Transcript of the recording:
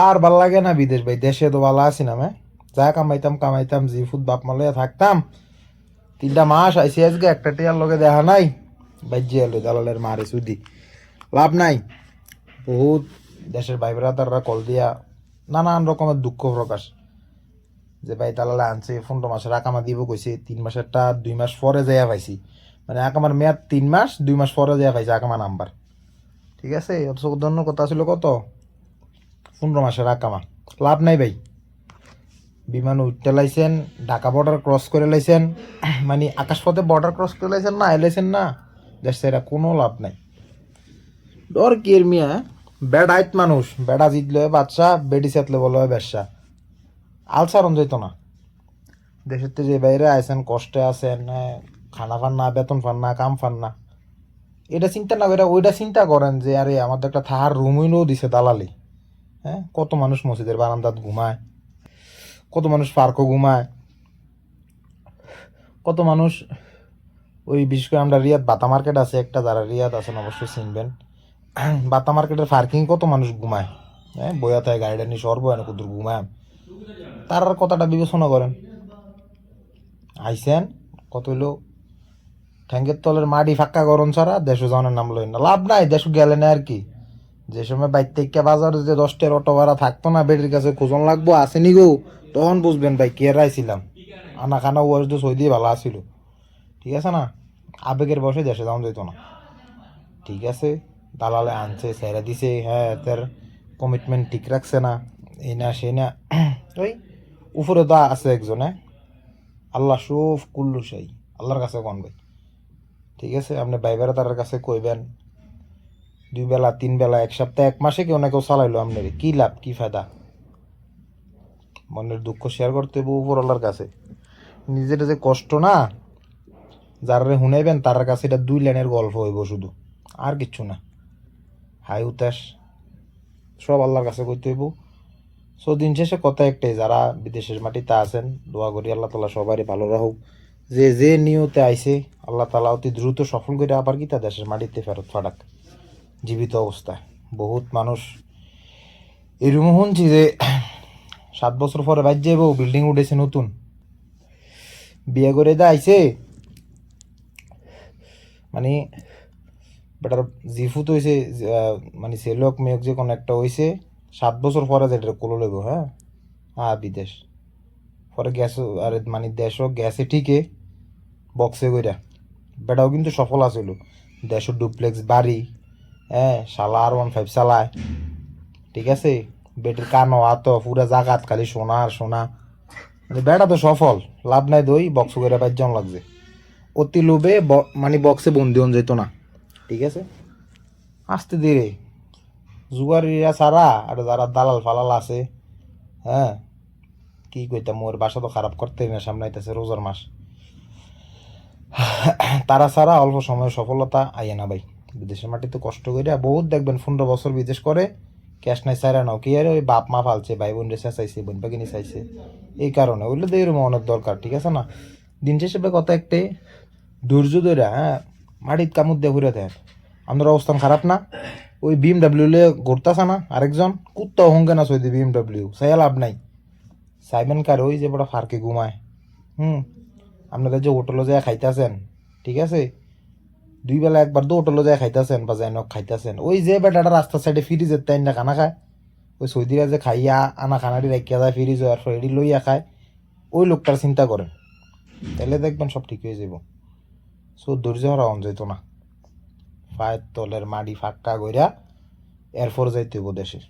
আর ভাল লাগে না বিদেশ ভাই, দেশে তো ভালো আছি না। যা কামাইতাম কামাইতাম, জি ফুড বাপ মালে থাকতাম। 3টা মাস আইসি আজকে, একটা টিয়ার লগে দেখা নাই। বাজ্যে এলো দালালের মারে সুদি, লাভ নাই। বহুত দেশের ভাই ব্রাদাররা কল দিয়া নানান রকমের দুঃখ প্রকাশ, যে ভাই দালালে আনছে 15 মাসের আকামা দিব কইছে, 3 মাসেরটা 2 মাস পরে যাইয়া পাইছি। মানে আকামার মেয়াদ 3 মাস, 2 মাস পরে যাইয়া পাইছে আকামা নাম্বার। ঠিক আছে, অথচ ধন্য কথা ছিল কত, 15 মাসের আকামা। লাভ নাই ভাই, বিমান উঠতে লাইছেন, ঢাকা বর্ডার ক্রস করে লাইছেন, মানে আকাশপথে বর্ডার ক্রস করে লাইছেন না, এলাইছেন না, দেশ সেরা কোনো লাভ নাই। ডর কি এর মিয়া, বেড়াইত মানুষ, বেড়া জিতলে বাদশা, বেডি চেতলে বলে ব্যবসা। আলসারন যেত না। দেশের তো যে বাইরে আইসেন, কষ্টে আছেন, খানা ফান না, বেতন ফান না, কাম ফান না, এটা চিন্তা না করে ওইটা চিন্তা করেন যে আরে আমাদের একটা থাহার রুমইনও দিছে দালালি। হ্যাঁ, কত মানুষ মসজিদের বারান্দাত ঘুমায়, কত মানুষ পার্কও ঘুমায়, কত মানুষ ওই বিশেষ করে আমরা রিয়াদ বাতা মার্কেট আছে একটা, যারা রিয়াদ আছেন অবশ্যই চিনবেন। বাতা মার্কেটের পার্কিং কত মানুষ ঘুমায়, হ্যাঁ বইয়া থাকে গাড়িটা নিয়ে সর্বয়ান কুদুর ঘুমায়। তার কথাটা বিবেচনা করেন। আইসেন কত হইলো, ঠ্যাঙ্গের তলের মাটি ফাঁকা গরম ছাড়া দেশও যাওয়ার নাম লই না, লাভ নাই, দেশ গেলে না আর কি। যে সময় বাইর থেকে বাজার যে 10টার অটো ভাড়া থাকতো না, বেটির কাছে খোঁজন লাগবো আসেনি গো, তখন বুঝবেন ভাই কে রাইছিলাম। আনা খানা ওয়াশ দিয়ে সই দিয়ে ভালো আসিল। ঠিক আছে না, আবেগের বসে দেশে যাওয়া যেত না। ঠিক আছে, দালালে আনছে ছেড়ে দিছে, হ্যাঁ তার কমিটমেন্ট ঠিক রাখছে না, এই না সেই না। ওই উপরে তো আছে একজনে, আল্লাহ সুফ কুল্লু সাই, আল্লাহর কাছে কোন ভাই। ঠিক আছে, আপনি বাইবেরা তার কাছে কইবেন 2 বেলা 3 বেলা 1 সপ্তাহ 1 মাসে কেউ না কেউ চালাইলো আপনার, কি লাভ কি ফায়দা। মনের দুঃখ শেয়ার করতে হইব উপর আল্লাহর কাছে। নিজের যে কষ্ট না, যারা শুনাইবেন তার কাছে এটা 2 লাইনের গল্প হইব শুধু, আর কিচ্ছু না। হাই উতাস সব আল্লাহর কাছে করতে হইব। সো দিন শেষে কথা একটাই, যারা বিদেশের মাটিতে আছেন দোয়া করি আল্লাহ তালা সবারই ভালো রাখুক। যে যে নিয়তে আইছে আল্লাহ তালা অতি দ্রুত সফল করে আবার কি তা দেশের মাটিতে ফেরত ফাটাক জীবিত অবস্থায়। বহুত মানুষ এরকম শুনছি যে 7 বছর পরে বাইর যাইব, বিল্ডিং উঠেছে নতুন, বিয়ে করে দা আইছে, মানে বেটার জিফুত হয়েছে, মানে ছেলেক মেয়ক যে কোনো একটা হয়েছে, 7 বছর পরে যেটা কোলো লইব। হ্যাঁ, বিদেশ পরে গ্যাস, আর মানে দেশও গ্যাসে ঠিকে বক্সে কইরা, বেটাও কিন্তু সফল আছিল। দেশও ডুপ্লেক্স বাড়ি, হ্যাঁ শালা R15 চালায়। ঠিক আছে, বেটির কানো হাত পুরা জাগাত খালি সোনা আর সোনা, মানে বেটা তো সফল। লাভ নাই দই বক্স করে পাঁচজন লাগছে, অতি লোভে মানে বক্সে বন্দি হন যেত না। ঠিক আছে, আস্তে ধীরে জুয়ারিরা ছাড়া আর যারা দালাল ফালাল আছে, হ্যাঁ কি কইতাম, ওর বাসা তো খারাপ করতেই না, সামনে আইতেছে রোজার মাস, তারা ছাড়া অল্প সময়ের সফলতা আইয়ে না ভাই। বিদেশের মাটিতে কষ্ট করে বহুত দেখবেন 15 বছর বিদেশ করে ক্যাশ নাই সাইরা নাও কি, আর ওই বাপ মা ফালছে, ভাই বোন রেসা চাইছে, বোন পাকিনি চাইছে, এই কারণে ওইগুলো দিয়ে মনের দরকার। ঠিক আছে না, দিন শেষে কথা একটাই, ধৈর্য ধরে, হ্যাঁ মাটির কামড় দিয়ে ঘুরে দেয়। আমাদের অবস্থান খারাপ না, ওই BMW লে ঘুরতেছে না আরেকজন, কুত্তা হঙ্গে না সইদি BMW চাইয়া লাভ নাই। সাইবেন কার ওই যে বড় ফার্কে ঘুমায়, আপনাদের যে হোটেলে যায় খাইতেছেন, ঠিক আছে 2 বেলা একবার তো হোটেলে যায় খাইতেছেন বা যাই নক খাইতেছেন, ওই যে বেটাটা রাস্তার সাইডে ফ্রিজের তাই না খানা খায়, ওই সৌদিরা যে খাইয়া আনা খানাটি রাখিয়া যায় ফ্রিজ হওয়ার পর এটি লইয়া খায়, ওই লোকটার চিন্তা করেন, তাহলে দেখবেন সব ঠিক হয়ে যাব। সো ধৈর্য হারা অন যাইতো না, পায়ের তলের মাটি ফাঁকা কইরা এরপর যাইতে হইব দেশে।